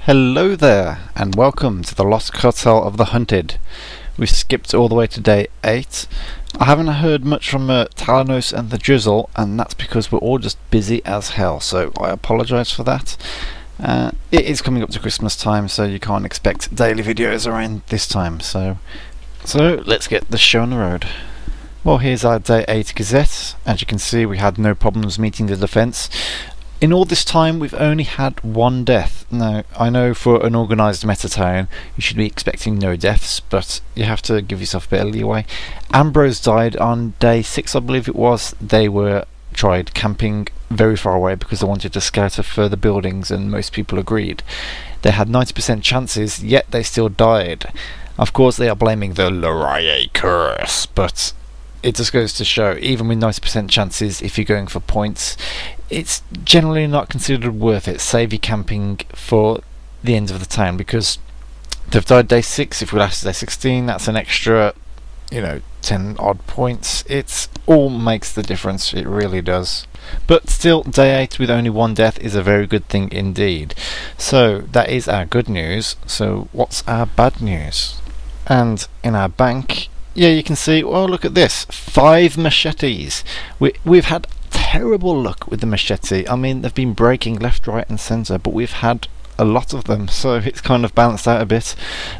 Hello there, and welcome to the Lost Cartel of the Hunted. We've skipped all the way to day 8. I haven't heard much from Talanos and the Drizzle, and that's because we're all just busy as hell, so I apologise for that. It is coming up to Christmas time, so you can't expect daily videos around this time, so let's get the show on the road. Well, here's our day 8 Gazette. As you can see, we had no problems meeting the defence. In all this time, we've only had one death. Now, I know for an organised meta town, you should be expecting no deaths, but you have to give yourself a bit of leeway. Ambrose died on day 6, I believe it was. They were tried camping very far away because they wanted to scout for further buildings, and most people agreed. They had 90% chances, yet they still died. Of course, they are blaming the Laraye curse, but it just goes to show, even with 90% chances, if you're going for points, it's generally not considered worth it. Save your camping for the end of the town, because they've died day 6. If we last day 16, that's an extra, 10 odd points. It all makes the difference, it really does. But still, day 8 with only one death is a very good thing indeed. So that is our good news. So what's our bad news? And in our bank, yeah, you can see, well, look at this, 5 machetes. We've had terrible luck with the machete. I mean, they've been breaking left, right and centre, but we've had a lot of them, so it's kind of balanced out a bit,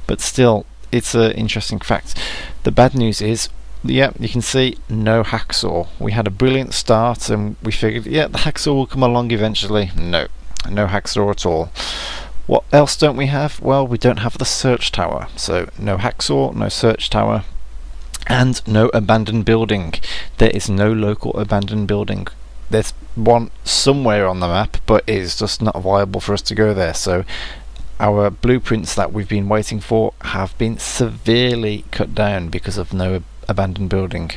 but still, it's an interesting fact. The bad news is, yeah, you can see no hacksaw. We had a brilliant start and we figured, yeah, the hacksaw will come along eventually. No hacksaw at all. What else don't we have? Well, we don't have the search tower, so no hacksaw, no search tower, and no abandoned building. There is no local abandoned building. There's one somewhere on the map, but it is just not viable for us to go there, so our blueprints that we've been waiting for have been severely cut down because of no abandoned building.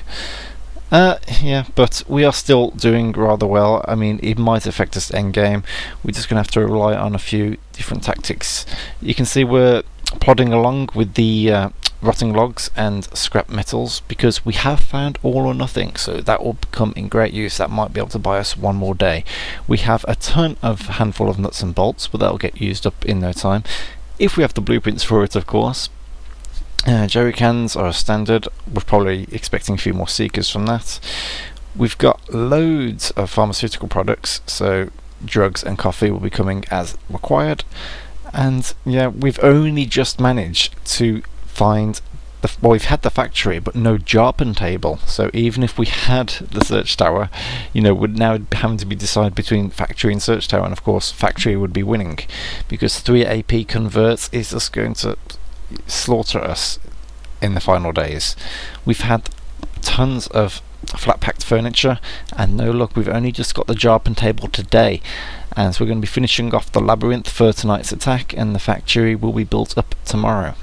Yeah, but we are still doing rather well. I mean, it might affect us endgame. We're just going to have to rely on a few different tactics. You can see we're plodding along with the rotting logs and scrap metals, because we have found all or nothing, so that will come in great use. That might be able to buy us one more day. We have a handful of nuts and bolts, but that'll get used up in no time if we have the blueprints for it, of course. Jerry cans are a standard. We're probably expecting a few more seekers from that. We've got loads of pharmaceutical products, so drugs and coffee will be coming as required. And yeah, we've only just managed to find well, we've had the factory, but no jarpen table. So even if we had the search tower, would now having to be decided between factory and search tower, and of course factory would be winning, because 3 AP converts is just going to slaughter us in the final days. We've had tons of flat packed furniture, and no luck, we've only just got the jarpen table today. And so we're going to be finishing off the labyrinth for tonight's attack, and the factory will be built up tomorrow.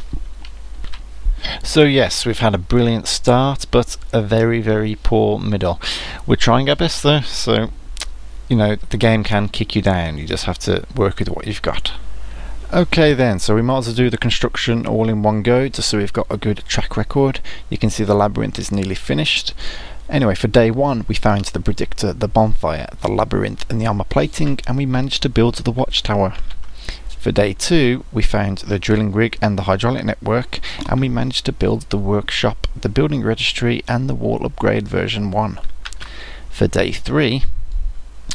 So yes, we've had a brilliant start, but a very, very poor middle. We're trying our best though, so the game can kick you down. You just have to work with what you've got. Okay then, so we might as well do the construction all in one go, just so we've got a good track record. You can see the labyrinth is nearly finished. Anyway, for day 1 we found the predictor, the bonfire, the labyrinth and the armor plating, and we managed to build the watchtower. For day 2 we found the drilling rig and the hydraulic network, and we managed to build the workshop, the building registry and the wall upgrade version 1. For day 3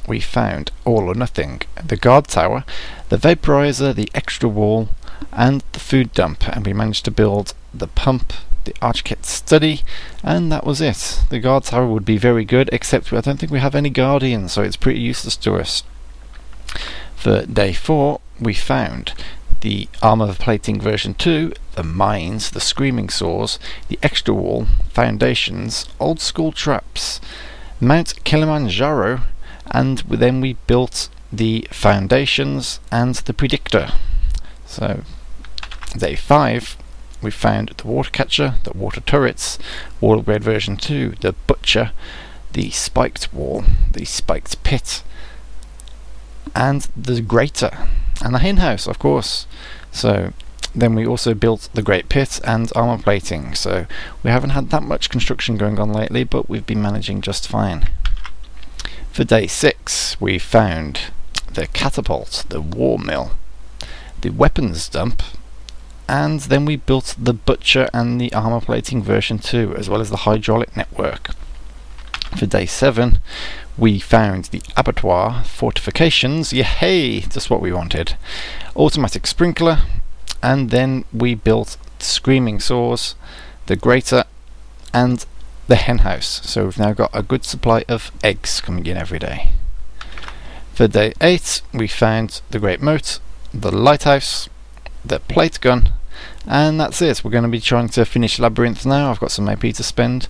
we found all or nothing, the guard tower, the vaporizer, the extra wall and the food dump, and we managed to build the pump, the architect study, and that was it. The guard tower would be very good, except I don't think we have any guardians, so it's pretty useless to us. For day 4 we found the armor plating version 2, the mines, the screaming saws, the extra wall, foundations, old school traps, Mount Kilimanjaro, and then we built the foundations and the predictor. So day 5 we found the water catcher, the water turrets, wall upgrade version 2, the butcher, the spiked wall, the spiked pit, and the grater, and the hen house, of course. So then we also built the great pit and armor plating. So we haven't had that much construction going on lately, but we've been managing just fine. For day 6 we found the catapult, the war mill, the weapons dump, and then we built the butcher and the armor plating version 2, as well as the hydraulic network. For day 7 we found the abattoir, fortifications, yay, just what we wanted, automatic sprinkler, and then we built screaming saws, the grater, and the hen house. So we've now got a good supply of eggs coming in every day. For day 8 we found the great moat, the lighthouse, the plate gun, and that's it. We're going to be trying to finish Labyrinth now. I've got some AP to spend,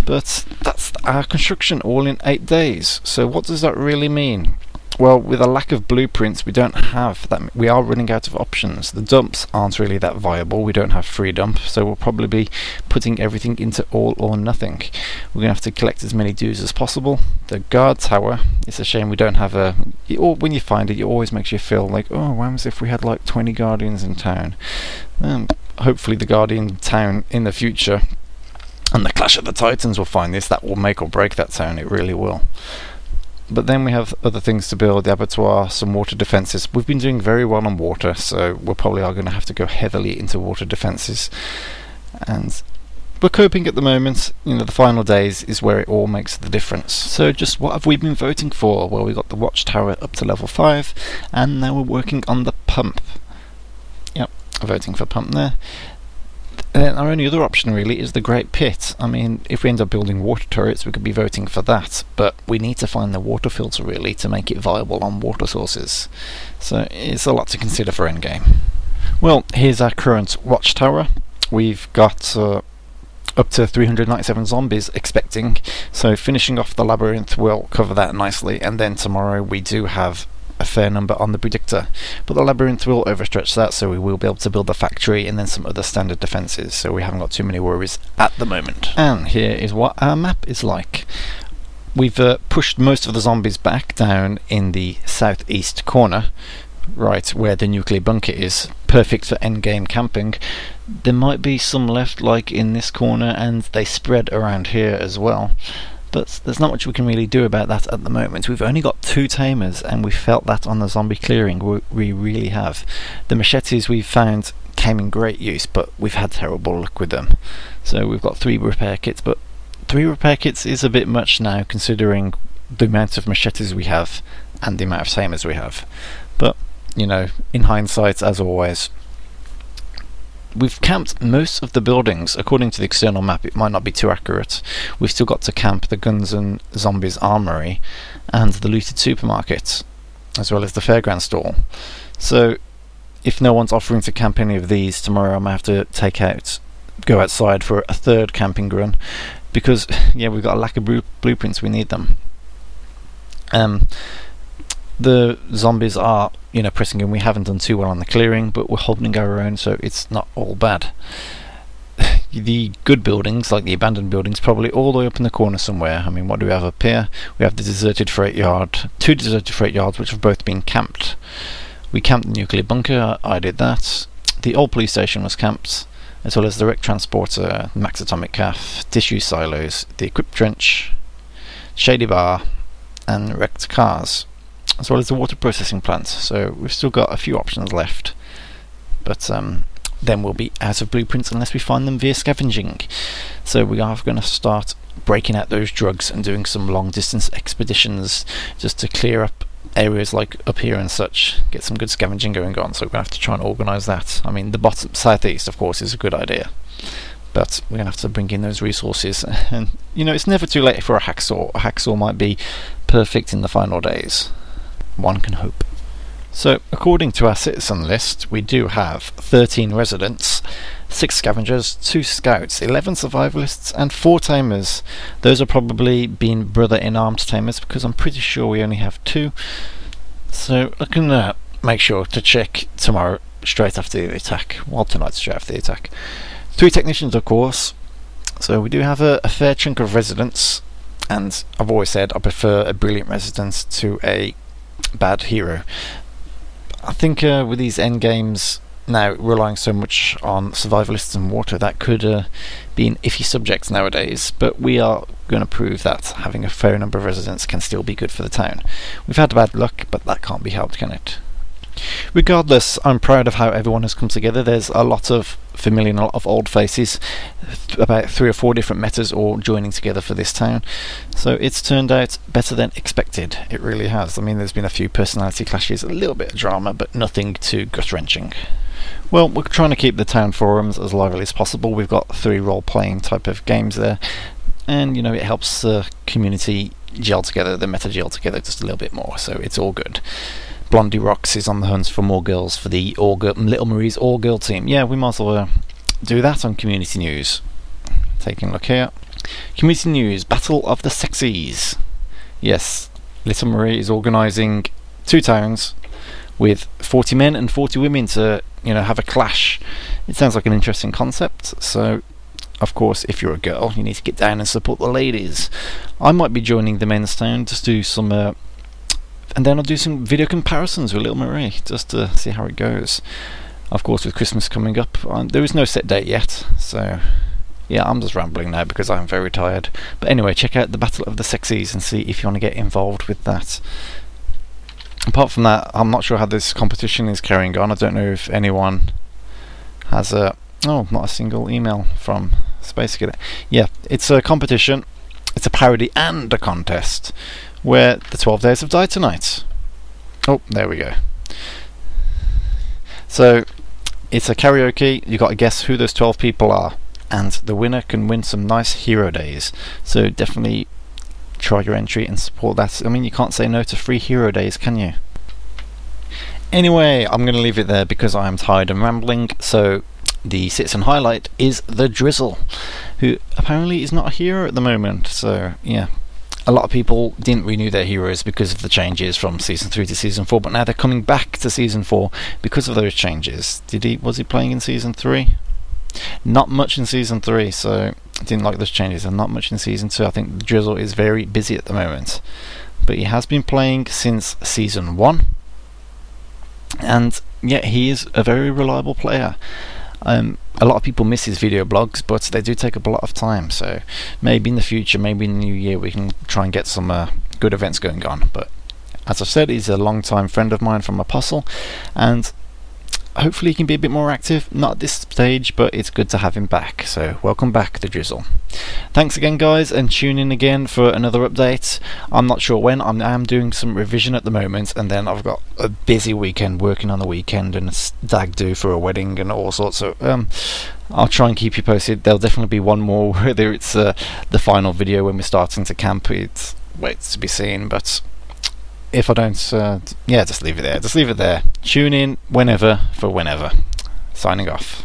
but that's our construction all in 8 days. So what does that really mean? Well, with a lack of blueprints, we don't have that. We are running out of options. The dumps aren't really that viable. We don't have free dump, so we'll probably be putting everything into all or nothing. We're going to have to collect as many dues as possible. The guard tower, it's a shame we don't have a... when you find it, it always makes you feel like, oh, what happens if we had like 20 guardians in town? Hopefully the guardian town in the future and the Clash of the Titans will find this. That will make or break that town, it really will. But then we have other things to build, the abattoir, some water defences. We've been doing very well on water, so we probably are going to have to go heavily into water defences. And we're coping at the moment. You know, the final days is where it all makes the difference. So just what have we been voting for? Well, we got the watchtower up to level 5, and now we're working on the pump. Yep, voting for pump there. Our only other option really is the Great Pit. I mean, if we end up building water turrets, we could be voting for that, but we need to find the water filter really to make it viable on water sources. So it's a lot to consider for endgame. Well, here's our current watchtower. We've got up to 397 zombies expecting, so finishing off the labyrinth will cover that nicely, and then tomorrow we do have a fair number on the predictor, but the labyrinth will overstretch that, so we will be able to build the factory and then some other standard defences, so we haven't got too many worries at the moment. And here is what our map is like. We've pushed most of the zombies back down in the southeast corner, right where the nuclear bunker is, perfect for endgame camping. There might be some left like in this corner, and they spread around here as well. But there's not much we can really do about that at the moment. We've only got 2 tamers, and we felt that on the zombie clearing. We really have. The machetes we've found came in great use, but we've had terrible luck with them. So we've got 3 repair kits, but 3 repair kits is a bit much now considering the amount of machetes we have and the amount of tamers we have. But, you know, in hindsight, as always, we've camped most of the buildings. According to the external map, it might not be too accurate. We've still got to camp the Guns and Zombies Armory and the looted supermarket, as well as the fairground stall. So if no one's offering to camp any of these, tomorrow I might have to go outside for a 3rd camping run, because yeah, we've got a lack of blueprints. We need them. The zombies are, you know, pressing in. We haven't done too well on the clearing, but we're holding our own, so it's not all bad. The good buildings, like the abandoned buildings, probably all the way up in the corner somewhere. I mean, what do we have up here? We have the deserted freight yard, 2 deserted freight yards, which have both been camped. We camped the nuclear bunker, I did that. The old police station was camped, as well as the wreck transporter, max atomic calf, tissue silos, the equipped trench, shady bar, and wrecked cars, as well as the water processing plant. So we've still got a few options left, but then we'll be out of blueprints unless we find them via scavenging. So we are going to start breaking out those drugs and doing some long distance expeditions just to clear up areas like up here and such, get some good scavenging going on. So we're going to have to try and organise that. I mean, the bottom southeast of course is a good idea, but we're going to have to bring in those resources. And you know, it's never too late for a hacksaw. A hacksaw might be perfect in the final days. One can hope. So according to our citizen list, we do have 13 residents, 6 scavengers, 2 scouts, 11 survivalists, and 4 tamers. Those are probably been brother-in-armed tamers, because I'm pretty sure we only have 2. So I can make sure to check tomorrow straight after the attack. Well, tonight straight after the attack. 3 technicians, of course. So we do have a fair chunk of residents, and I've always said I prefer a brilliant resident to a bad hero. I think with these end games now relying so much on survivalists and water, that could be an iffy subject nowadays, but we are going to prove that having a fair number of residents can still be good for the town. We've had bad luck, but that can't be helped, can it? Regardless, I'm proud of how everyone has come together. There's a lot of familiar and a lot of old faces, about 3 or 4 different metas all joining together for this town. So it's turned out better than expected. It really has. I mean, there's been a few personality clashes, a little bit of drama, but nothing too gut-wrenching. Well, we're trying to keep the town forums as lively as possible. We've got 3 role-playing type of games there, and you know, it helps the community gel together, the meta gel together just a little bit more, so it's all good. Blondie Rocks is on the hunt for more girls for the Little Marie's all-girl team. Yeah, we might as well do that on community news. Taking a look here. Community news, Battle of the Sexies. Yes, Little Marie is organising 2 towns with 40 men and 40 women to, you know, have a clash. It sounds like an interesting concept, so of course if you're a girl you need to get down and support the ladies. I might be joining the men's town, just do some and then I'll do some video comparisons with Little Marie just to see how it goes. Of course, with Christmas coming up, there is no set date yet, so yeah, I'm just rambling now because I'm very tired. But anyway, check out the Battle of the Sexies and see if you want to get involved with that. Apart from that, I'm not sure how this competition is carrying on. I don't know if anyone has a... Oh, not a single email from Space Cadet. Yeah, it's a competition. It's a parody and a contest where the 12 days of Die2Nite. Oh, there we go. So it's a karaoke. You got to guess who those 12 people are, and the winner can win some nice hero days. So definitely try your entry and support that. I mean, you can't say no to free hero days, can you? Anyway, I'm going to leave it there because I am tired and rambling. So the citizen highlight is the Drizzle, who apparently is not a hero at the moment. So yeah, a lot of people didn't renew their heroes because of the changes from Season 3 to Season 4, but now they're coming back to Season 4 because of those changes. Was he playing in Season 3? Not much in Season 3, so I didn't like those changes, and not much in Season 2. I think the Drizzle is very busy at the moment, but he has been playing since Season 1, and yeah, he is a very reliable player. A lot of people miss his video blogs, but they do take up a lot of time, so maybe in the future, maybe in the new year, we can try and get some good events going on. But as I've said, he's a long-time friend of mine from Apostle, and hopefully he can be a bit more active. Not at this stage, but it's good to have him back, so welcome back, the Drizzle. Thanks again, guys, and tune in again for another update. I'm not sure when. I am doing some revision at the moment, and then I've got a busy weekend working on the weekend and a stag do for a wedding and all sorts. So I'll try and keep you posted. There'll definitely be one more, whether it's the final video when we're starting to camp. It waits to be seen, but if I don't, yeah, just leave it there. Just leave it there. Tune in whenever for whenever. Signing off.